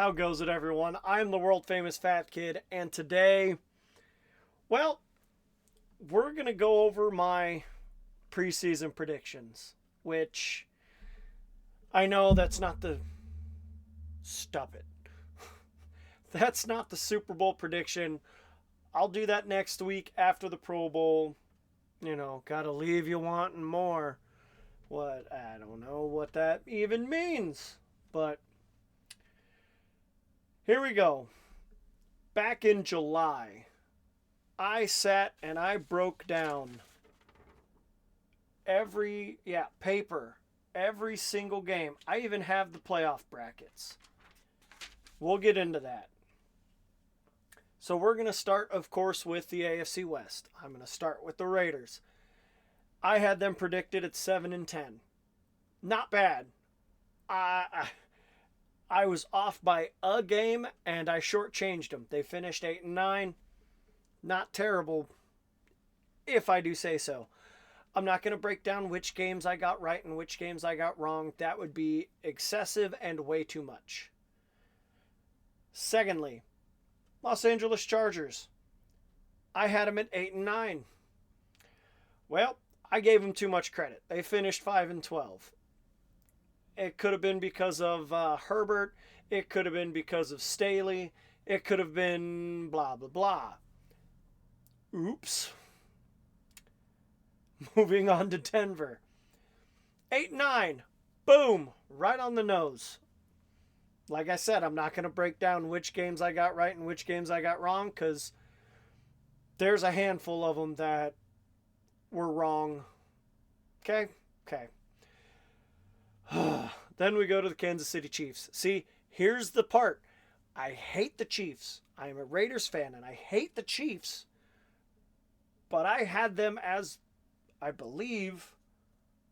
How goes it, everyone? I'm the world famous Fat Kid, and today, well, we're going to go over my preseason predictions, which I know that's not the. Stop it. That's not the Super Bowl prediction. I'll do that next week after the Pro Bowl. Gotta leave you wanting more. What? I don't know what that even means, but here we go. Back in July, I sat and I broke down paper, every single game. I even have the playoff brackets. We'll get into that. So we're going to start, of course, with the AFC West. I'm going to start with the Raiders. I had them predicted at 7-10. Not bad. I was off by a game, and I shortchanged them. They finished 8-9. Not terrible, if I do say so. I'm not going to break down which games I got right and which games I got wrong. That would be excessive and way too much. Secondly, Los Angeles Chargers. I had them at 8-9. Well, I gave them too much credit. They finished 5-12. It could have been because of Herbert. It could have been because of Staley. It could have been blah, blah, blah. Oops. Moving on to Denver. 8-9. Boom. Right on the nose. Like I said, I'm not going to break down which games I got right and which games I got wrong, because there's a handful of them that were wrong. Okay? Then we go to the Kansas City Chiefs. See, here's the part. I hate the Chiefs. I am a Raiders fan, and I hate the Chiefs. But I had them as, I believe,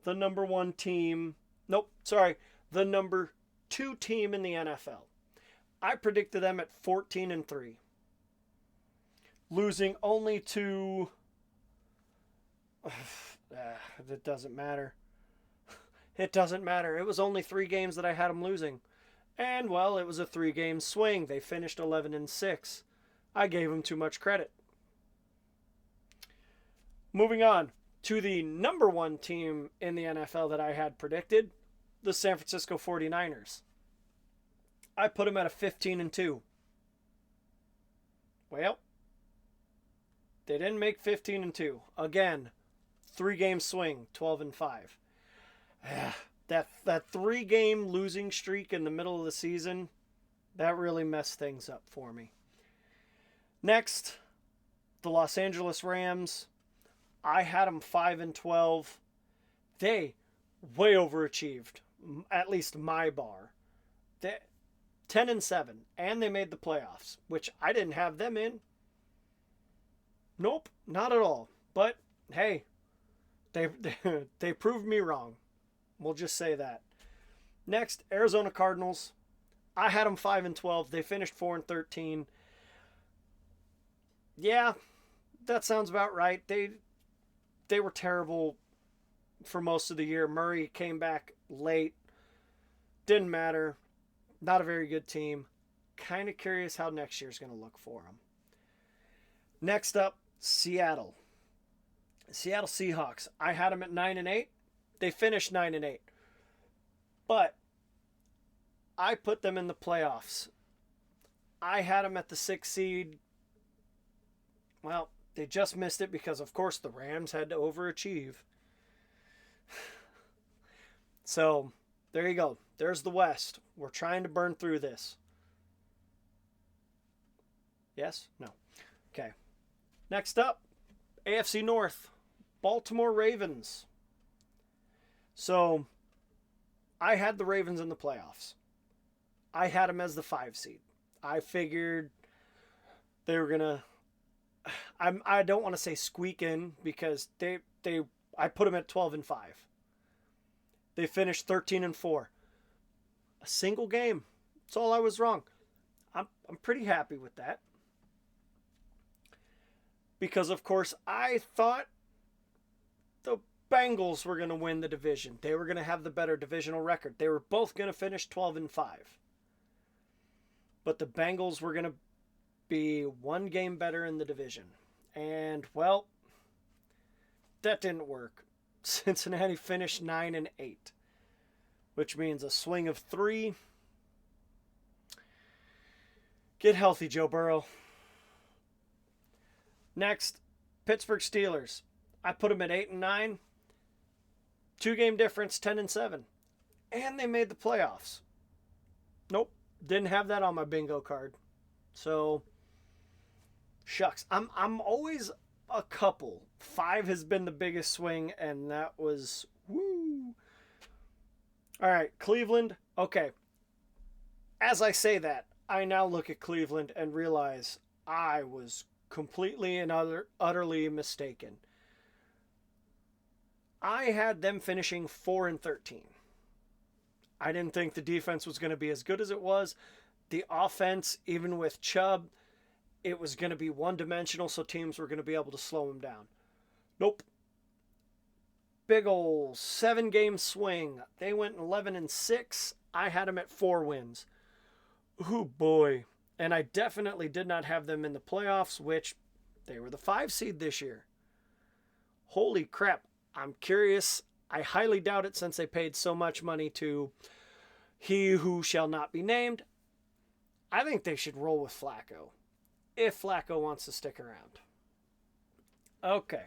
the number one team. Nope, sorry. The number two team in the NFL. I predicted them at 14-3. Losing only to... it doesn't matter. It doesn't matter. It was only 3 games that I had them losing. And, well, it was a 3-game swing. They finished 11-6. I gave them too much credit. Moving on to the number one team in the NFL that I had predicted, the San Francisco 49ers. I put them at a 15-2. Well, they didn't make 15-2. Again, 3-game swing, 12-5. That 3-game losing streak in the middle of the season, that really messed things up for me. Next, the Los Angeles Rams. I had them 5-12. They way overachieved, at least my bar. 10-7, and they made the playoffs, which I didn't have them in. Nope, not at all. But hey, they proved me wrong. We'll just say that. Next, Arizona Cardinals. I had them 5-12. They finished 4-13. Yeah, that sounds about right. They were terrible for most of the year. Murray came back late. Didn't matter. Not a very good team. Kind of curious how next year's going to look for them. Next up, Seattle. Seattle Seahawks. I had them at 9-8. They finished 9-8. But I put them in the playoffs. I had them at the 6th seed. Well, they just missed it because, of course, the Rams had to overachieve. So, there you go. There's the West. We're trying to burn through this. Yes? No. Okay. Next up, AFC North. Baltimore Ravens. So, I had the Ravens in the playoffs. I had them as the 5 seed. I figured they were going to... I don't want to say squeak in, because I put them at 12-5. They finished 13-4. A single game. That's all I was wrong. I'm pretty happy with that. Because, of course, I thought the Bengals were going to win the division. They were going to have the better divisional record. They were both going to finish 12-5. but the Bengals were going to be one game better in the division. And, well, that didn't work. Cincinnati finished 9-8, which means a swing of 3. Get healthy, Joe Burrow. Next, Pittsburgh Steelers. I put them at 8-9. 2-game difference, 10-7. And they made the playoffs. Nope, didn't have that on my bingo card. So, shucks. I'm always a couple. 5 has been the biggest swing, and that was woo. All right, Cleveland. Okay. As I say that, I now look at Cleveland and realize I was completely and utterly mistaken. I had them finishing 4-13. I didn't think the defense was going to be as good as it was. The offense, even with Chubb, it was going to be one-dimensional, so teams were going to be able to slow him down. Nope. Big ol' 7-game swing. They went 11-6. I had them at 4 wins. Ooh, boy. And I definitely did not have them in the playoffs, which they were the 5 seed this year. Holy crap. I'm curious. I highly doubt it since they paid so much money to he who shall not be named. I think they should roll with Flacco, if Flacco wants to stick around. Okay.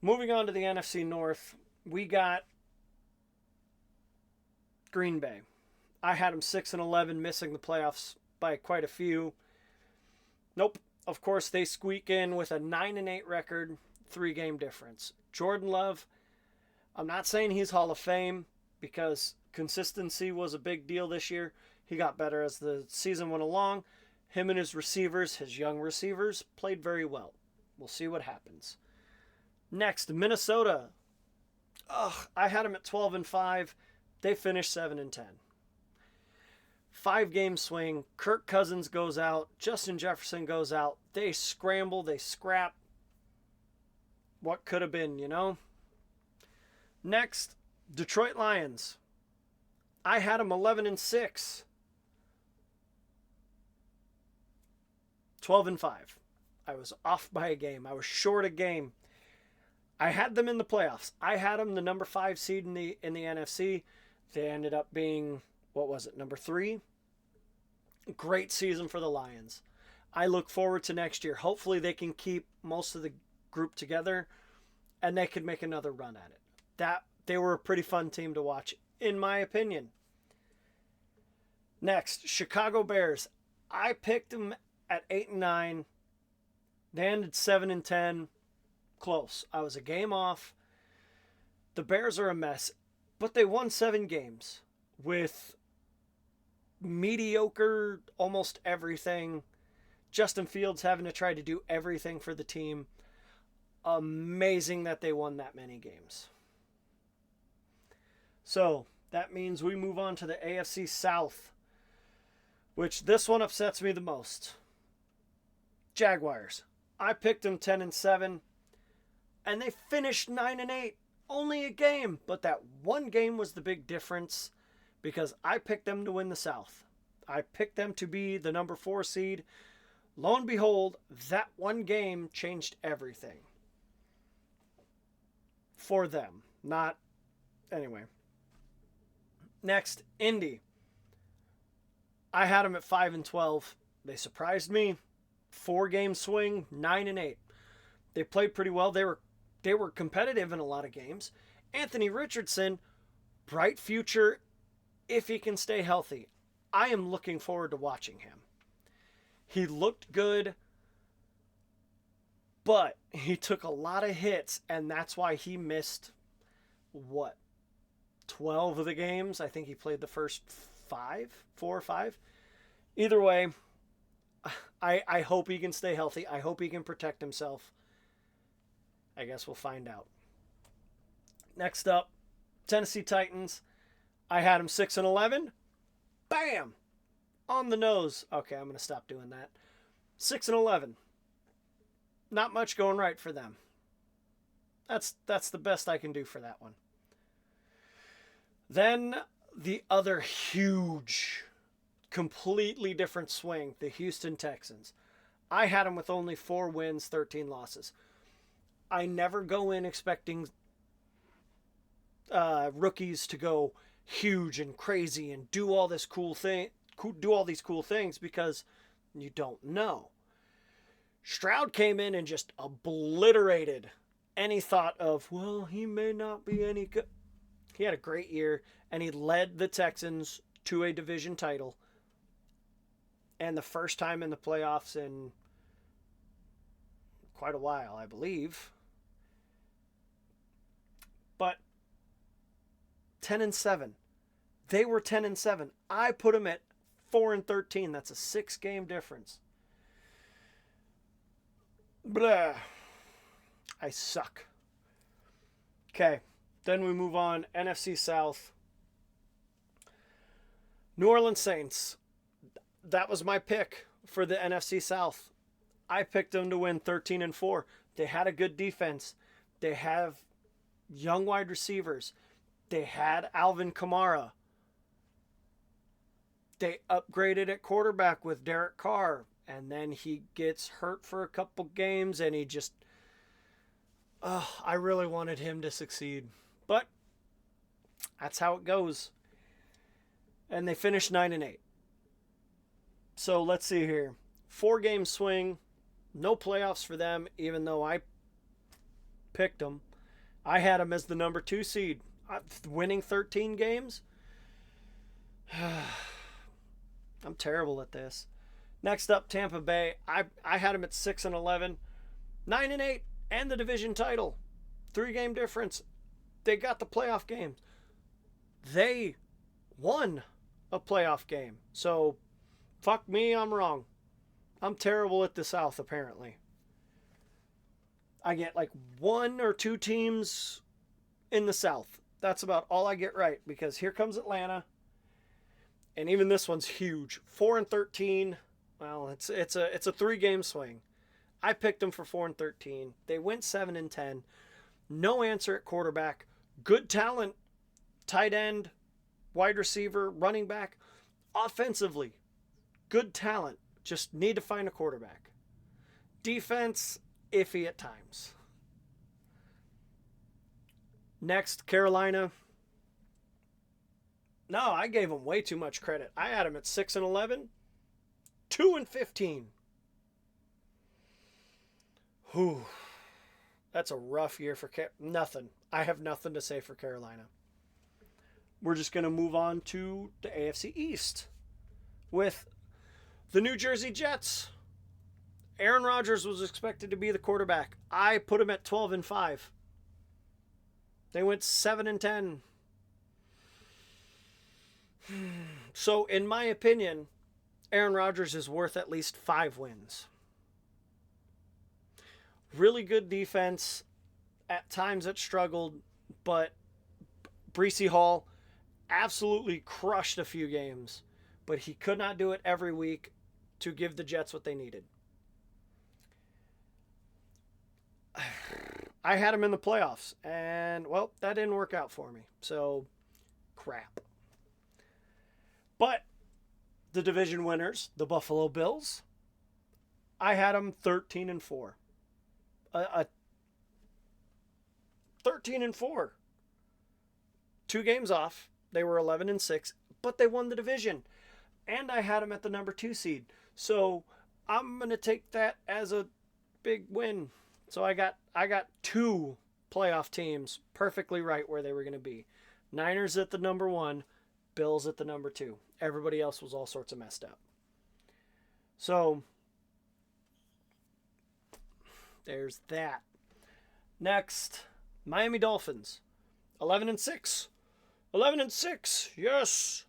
Moving on to the NFC North, we got Green Bay. I had them 6-11, missing the playoffs by quite a few. Nope. Of course, they squeak in with a 9-8 record, 3-game difference. Jordan Love, I'm not saying he's Hall of Fame because consistency was a big deal this year. He got better as the season went along. Him and his receivers, his young receivers, played very well. We'll see what happens. Next, Minnesota. I had them at 12-5. They finished 7-10. 5-game swing. Kirk Cousins goes out. Justin Jefferson goes out. They scramble. They scrap. What could have been, you know? Next, Detroit Lions. I had them 11-6. 12-5. I was off by a game. I was short a game. I had them in the playoffs. I had them the number 5 seed in the NFC. They ended up being, what was it, number 3? Great season for the Lions. I look forward to next year. Hopefully they can keep most of the group together and they could make another run at it. They were a pretty fun team to watch, in my opinion. Next, Chicago Bears. I picked them at 8-9. They ended 7-10. Close. I was a game off. The Bears are a mess, but they won 7 games with mediocre almost everything. Justin Fields having to try to do everything for the team. Amazing that they won that many games. So that means we move on to the AFC South, which this one upsets me the most. Jaguars. I picked them 10-7, and they finished 9-8. Only a game, but that one game was the big difference because I picked them to win the South. I picked them to be the number 4 seed. Lo and behold, that one game changed everything. For them. Not... Anyway. Next, Indy. I had them at 5-12. They surprised me. 4-game swing, 9-8. They played pretty well. They were competitive in a lot of games. Anthony Richardson, bright future if he can stay healthy. I am looking forward to watching him. He looked good, but he took a lot of hits, and that's why he missed, 12 of the games? I think he played the first 4 or 5. Either way, I hope he can stay healthy. I hope he can protect himself. I guess we'll find out. Next up, Tennessee Titans. I had them 6-11. Bam! On the nose. Okay, I'm going to stop doing that. 6-11. Not much going right for them. That's the best I can do for that one. Then the other huge completely different swing, the Houston Texans. I had them with only 4 wins, 13 losses. I never go in expecting rookies to go huge and crazy and do all these cool things because you don't know. Stroud came in and just obliterated any thought of, well, he may not be any good. He had a great year, and he led the Texans to a division title. And the first time in the playoffs in quite a while, I believe. But 10-7. They were 10-7. I put them at 4-13. That's a 6-game difference. Blah. I suck. Okay. Then we move on. NFC South. New Orleans Saints. That was my pick for the NFC South. I picked them to win 13-4. They had a good defense. They have young wide receivers. They had Alvin Kamara. They upgraded at quarterback with Derek Carr. And then he gets hurt for a couple games and he just... I really wanted him to succeed. But that's how it goes. And they finished 9-8. So let's see here. 4-game swing. No playoffs for them, even though I picked them. I had them as the number 2 seed. Winning 13 games? I'm terrible at this. Next up, Tampa Bay. I had them at 6-11. 9-8 and the division title. 3-game difference. They got the playoff games. They won a playoff game. So, fuck me, I'm wrong. I'm terrible at the South, apparently. I get like 1 or 2 teams in the South. That's about all I get right, because here comes Atlanta. And even this one's huge. 4-13. Well, it's a 3-game swing. I picked them for 4-13. They went 7-10. No answer at quarterback. Good talent. Tight end, wide receiver, running back. Offensively, good talent. Just need to find a quarterback. Defense, iffy at times. Next, Carolina. No, I gave them way too much credit. I had them at 6-11. 2-15. Whew. That's a rough year for nothing. I have nothing to say for Carolina. We're just going to move on to the AFC East with the New Jersey Jets. Aaron Rodgers was expected to be the quarterback. I put him at 12-5. They went 7-10. So, in my opinion, Aaron Rodgers is worth at least 5 wins. Really good defense. At times it struggled, but Breece Hall absolutely crushed a few games, but he could not do it every week to give the Jets what they needed. I had him in the playoffs, and, well, that didn't work out for me. So, crap. But the division winners, the Buffalo Bills, I had them 13-4. 13-4. 2 games off. They were 11-6, but they won the division. And I had them at the number 2 seed. So I'm going to take that as a big win. So I got 2 playoff teams perfectly right where they were going to be. Niners at the number 1, Bills at the number 2. Everybody else was all sorts of messed up. So there's that. Next, Miami Dolphins. 11-6. 11-6. Yes.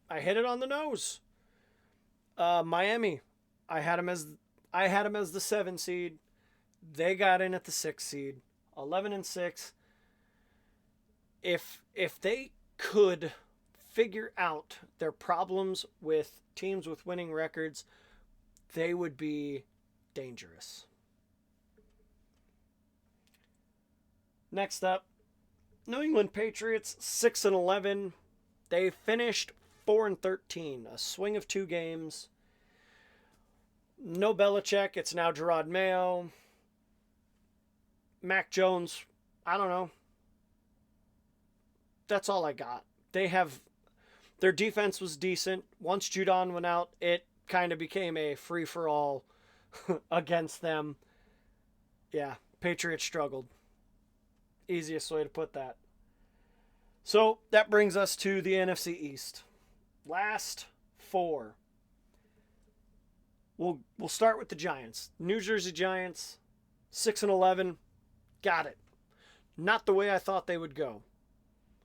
I hit it on the nose. Miami. I had them as the 7 seed. They got in at the 6 seed. 11-6. If they could figure out their problems with teams with winning records, they would be dangerous. Next up, New England Patriots, 6-11. They finished 4-13, a swing of 2 games. No Belichick, it's now Gerard Mayo. Mac Jones, I don't know. That's all I got. Their defense was decent. Once Judon went out, it kind of became a free-for-all against them. Yeah, Patriots struggled. Easiest way to put that. So that brings us to the NFC East. Last 4. We'll start with the Giants. New Jersey Giants, 6-11. Got it. Not the way I thought they would go.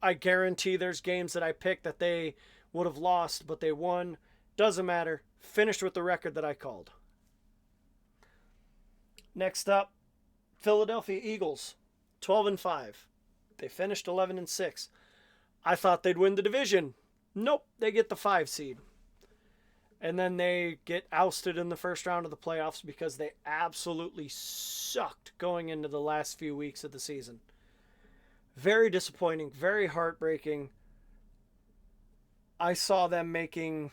I guarantee there's games that I picked that they would have lost, but they won. Doesn't matter. Finished with the record that I called. Next up, Philadelphia Eagles, 12-5. They finished 11-6. I thought they'd win the division. Nope, they get the 5 seed. And then they get ousted in the first round of the playoffs because they absolutely sucked going into the last few weeks of the season. Very disappointing, very heartbreaking. I saw them making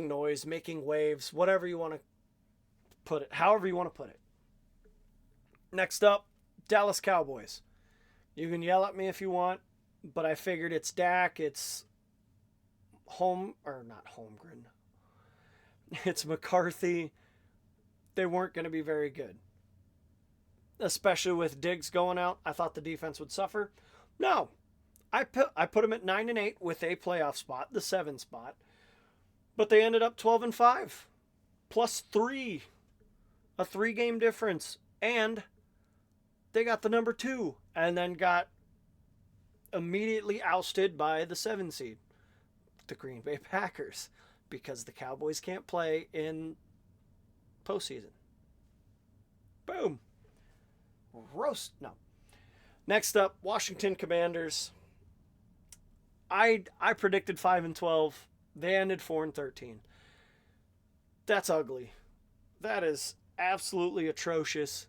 noise, making waves, whatever you want to put it, however you want to put it. Next up, Dallas Cowboys. You can yell at me if you want, but I figured it's Dak, it's not Holmgren. It's McCarthy. They weren't going to be very good. Especially with Diggs going out, I thought the defense would suffer. No. I put them at 9-8 with a playoff spot, the 7 spot. But they ended up 12-5. Plus 3. A 3-game difference. And they got the number 2. And then got immediately ousted by the 7 seed. The Green Bay Packers. Because the Cowboys can't play in postseason. Boom. Roast. No. Next up, Washington Commanders. I predicted 5-12. They ended 4-13. That's ugly. That is absolutely atrocious.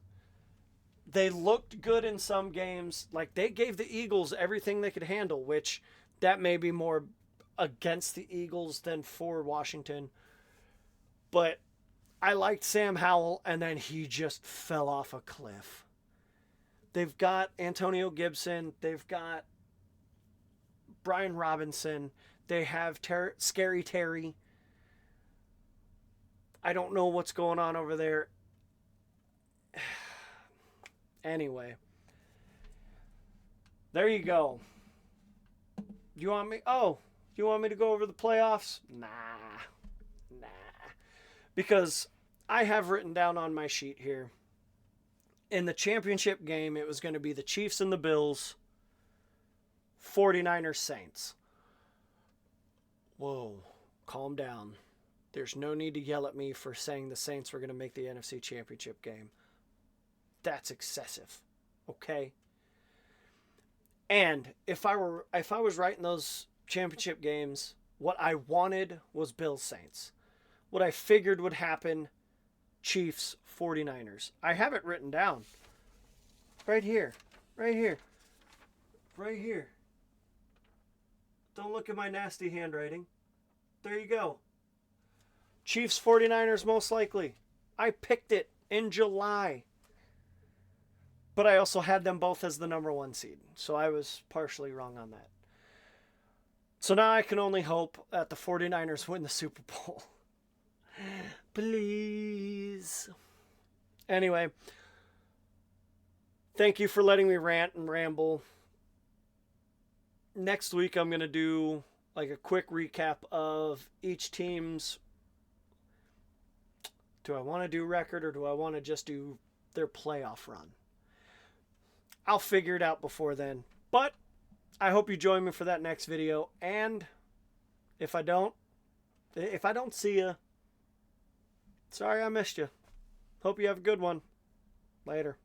They looked good in some games. Like, they gave the Eagles everything they could handle, which that may be more against the Eagles than for Washington. But I liked Sam Howell, and then he just fell off a cliff. They've got Antonio Gibson. They've got Brian Robinson. They have Scary Terry. I don't know what's going on over there. Anyway. There you go. You want me to go over the playoffs? Nah. Because I have written down on my sheet here, in the championship game, it was going to be the Chiefs and the Bills, 49ers Saints. Whoa, calm down. There's no need to yell at me for saying the Saints were going to make the NFC Championship game. That's excessive, okay? And if I was writing those championship games, what I wanted was Bills Saints. What I figured would happen, Chiefs 49ers. I have it written down. Right here. Don't look at my nasty handwriting. There you go. Chiefs 49ers most likely. I picked it in July. But I also had them both as the number 1 seed. So I was partially wrong on that. So now I can only hope that the 49ers win the Super Bowl. Please. Anyway. Thank you for letting me rant and ramble. Next week I'm going to do like a quick recap of each team's... Do I want to do record or do I want to just do their playoff run? I'll figure it out before then. But I hope you join me for that next video. And if I don't see you, sorry I missed you. Hope you have a good one. Later.